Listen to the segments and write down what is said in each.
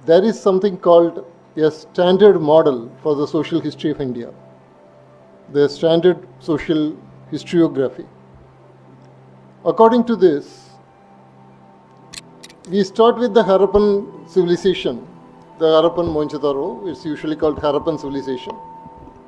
There is something called a standard model for the social history of India, the standard social historiography. According to this, we start with the Harappan civilization, the Harappan Mohenjo-daro, it's usually called Harappan civilization.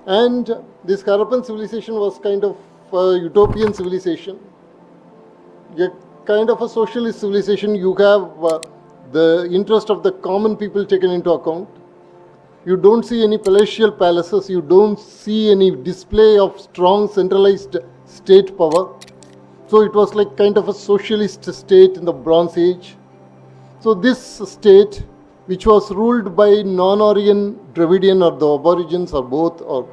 And this Harappan civilization was kind of a utopian civilization, a kind of a socialist civilization. You have the interest of the common people taken into account. You don't see any palatial palaces, you don't see any display of strong centralized state power. So it was like kind of a socialist state in the Bronze Age. So this state, which was ruled by non-Aryan, Dravidian or the Aborigines or both, or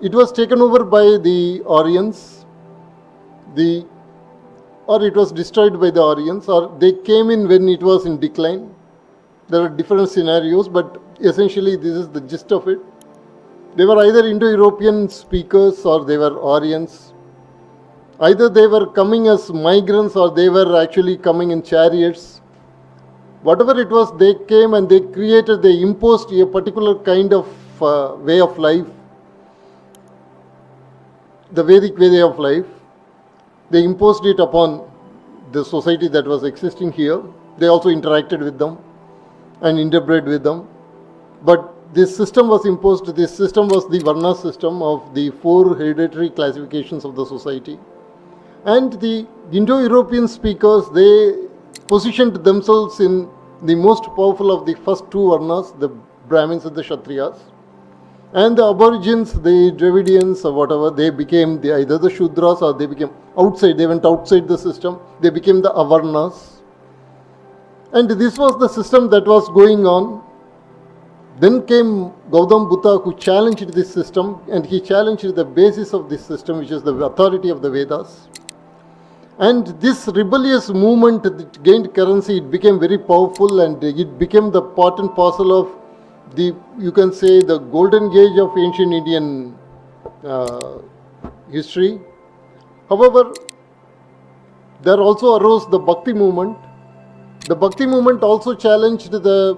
it was taken over by the Aryans, or it was destroyed by the Aryans, or they came in when it was in decline. There are different scenarios, but essentially this is the gist of it. They were either Indo-European speakers or they were Aryans. Either they were coming as migrants or they were actually coming in chariots. Whatever it was, they came and they imposed a particular kind of way of life, the Vedic way of life. They imposed it upon the society that was existing here. They also interacted with them and interbred with them. But this system was imposed, this system was the Varna system of the 4 hereditary classifications of the society. And the Indo-European speakers, they positioned themselves in the most powerful of the first 2 Varnas, the Brahmins and the Kshatriyas. And the Aborigines, the Dravidians or whatever, they became either the Shudras or they became outside, they went outside the system, they became the Avarnas. And this was the system that was going on. Then came Gautam Buddha, who challenged this system, and he challenged the basis of this system, which is the authority of the Vedas. And this rebellious movement that gained currency, it became very powerful and it became the part and parcel of you can say, the golden age of ancient Indian history. However, there also arose the Bhakti movement. The Bhakti movement also challenged the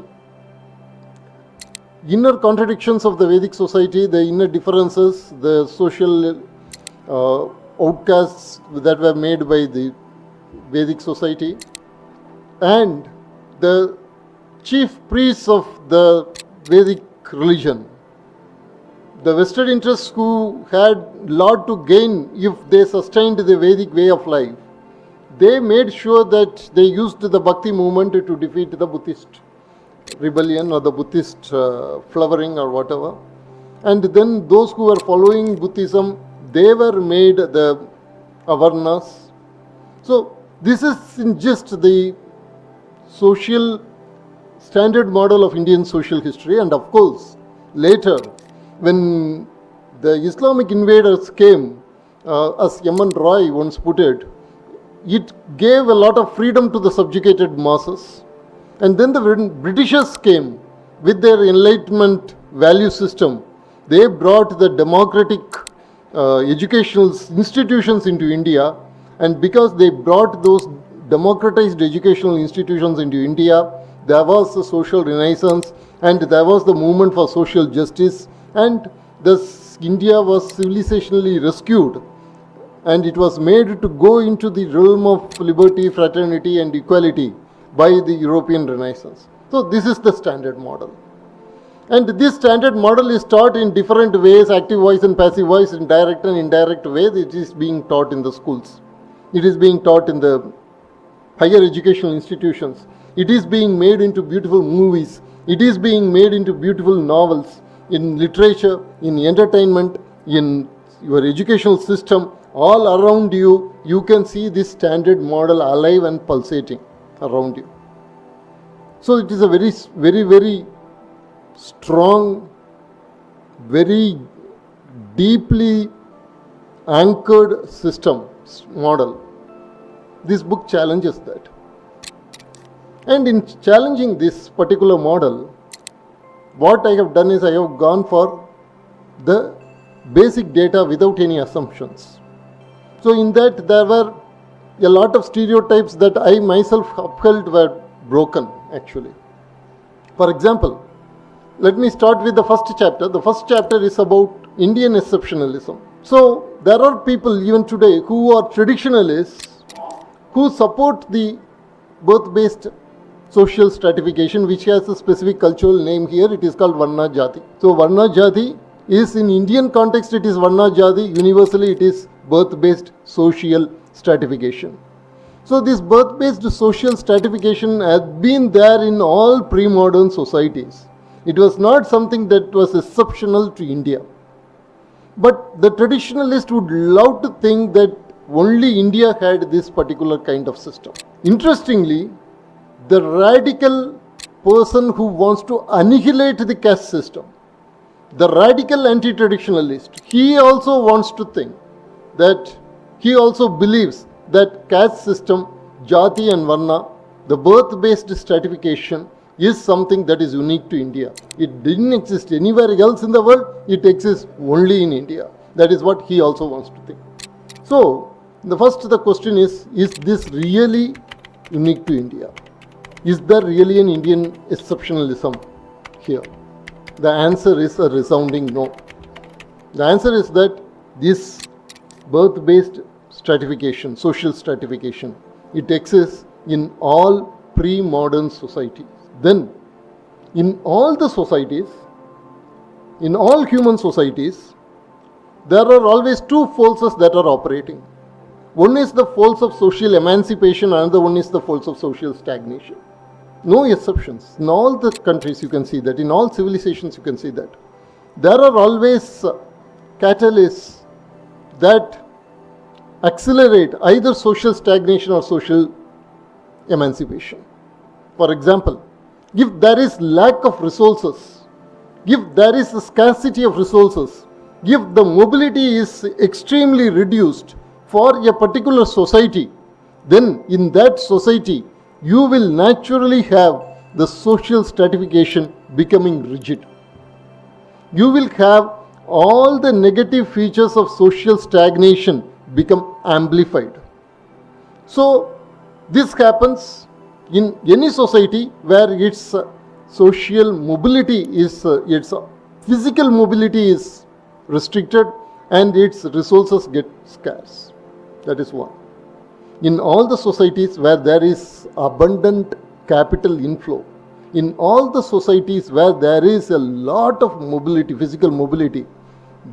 inner contradictions of the Vedic society, the inner differences, the social outcasts that were made by the Vedic society. And the chief priests of the Vedic religion, the vested interests who had a lot to gain if they sustained the Vedic way of life, they made sure that they used the Bhakti movement to defeat the Buddhist rebellion or the Buddhist flowering or whatever. And then those who were following Buddhism, they were made the Avarnas. So this is in just the social standard model of Indian social history. And of course, later, when the Islamic invaders came, as M.N. Roy once put it, it gave a lot of freedom to the subjugated masses. And then the Britishers came with their Enlightenment value system. They brought the democratic educational institutions into India, and because they brought those democratized educational institutions into India, there was a social renaissance and there was the movement for social justice, and thus India was civilizationally rescued and it was made to go into the realm of liberty, fraternity and equality by the European Renaissance. So this is the standard model. And this standard model is taught in different ways, active voice and passive voice, in direct and indirect ways. It is being taught in the schools. It is being taught in the higher educational institutions. It is being made into beautiful movies. It is being made into beautiful novels, in literature, in entertainment, in your educational system. All around you, you can see this standard model alive and pulsating around you. So it is a very, very, very strong, very deeply anchored system, model. This book challenges that. And in challenging this particular model, what I have done is I have gone for the basic data without any assumptions. So in that there were a lot of stereotypes that I myself upheld were broken actually. For example, let me start with the first chapter. The first chapter is about Indian exceptionalism. So there are people even today who are traditionalists who support the birth-based social stratification, which has a specific cultural name here. It is called Varna Jati. So Varna Jati is, in Indian context, it is Varna Jati. Universally, it is birth-based social stratification. So this birth-based social stratification has been there in all pre-modern societies. It was not something that was exceptional to India. But the traditionalist would love to think that only India had this particular kind of system. Interestingly, the radical person who wants to annihilate the caste system, the radical anti-traditionalist, he also wants to think that he also believes that caste system, Jati and Varna, the birth-based stratification is something that is unique to India. It didn't exist anywhere else in the world, it exists only in India. That is what he also wants to think. So, the question is this really unique to India? Is there really an Indian exceptionalism here? The answer is a resounding no. The answer is that this birth-based stratification, social stratification, it exists in all pre-modern societies. Then, in all the societies, in all human societies, there are always two forces that are operating. One is the force of social emancipation, another one is the force of social stagnation. No exceptions. In all the countries you can see that, in all civilizations you can see that. There are always catalysts that accelerate either social stagnation or social emancipation. For example, if there is lack of resources, if there is a scarcity of resources, if the mobility is extremely reduced for a particular society, then in that society you will naturally have the social stratification becoming rigid. You will have all the negative features of social stagnation become amplified. So this happens in any society where its social mobility is, its physical mobility is restricted and its resources get scarce. That is one. In all the societies where there is abundant capital inflow, in all the societies where there is a lot of mobility, physical mobility,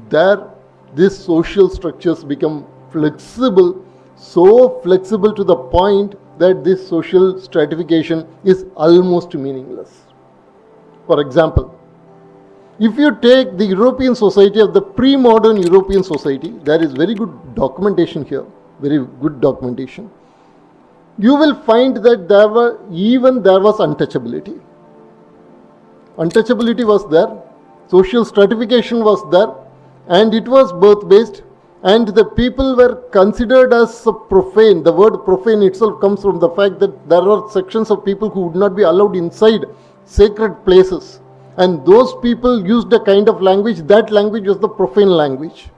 there these social structures become flexible, so flexible to the point that this social stratification is almost meaningless. For example, if you take the European society of the pre-modern European society, there is very good documentation here, very good documentation. You will find that there was untouchability. Untouchability was there, social stratification was there, and it was birth-based, and the people were considered as profane. The word profane itself comes from the fact that there are sections of people who would not be allowed inside sacred places, and those people used a kind of language, that language was the profane language.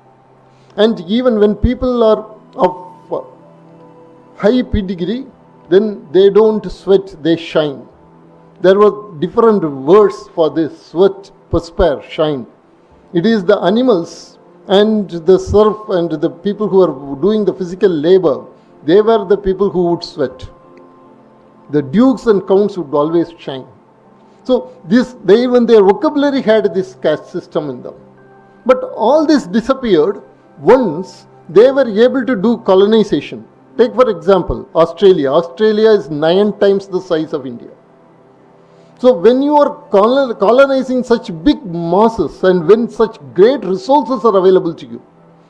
And even when people are of high pedigree, then they don't sweat, they shine. There were different words for this: sweat, perspire, shine. It is the animals and the serf and the people who are doing the physical labor, they were the people who would sweat. The dukes and counts would always shine. So even their vocabulary had this caste system in them. But all this disappeared once they were able to do colonization. Take for example Australia. Australia is 9 times the size of India. So when you are colonizing such big masses and when such great resources are available to you,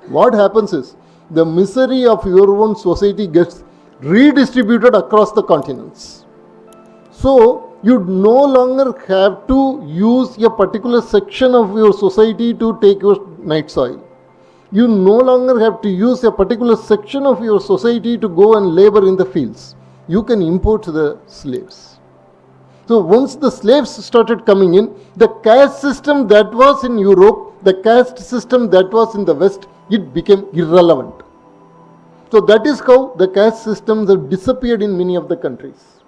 what happens is the misery of your own society gets redistributed across the continents. So you no longer have to use a particular section of your society to take your night soil. You no longer have to use a particular section of your society to go and labor in the fields. You can import the slaves. So once the slaves started coming in, the caste system that was in Europe, the caste system that was in the West, it became irrelevant. So that is how the caste systems have disappeared in many of the countries.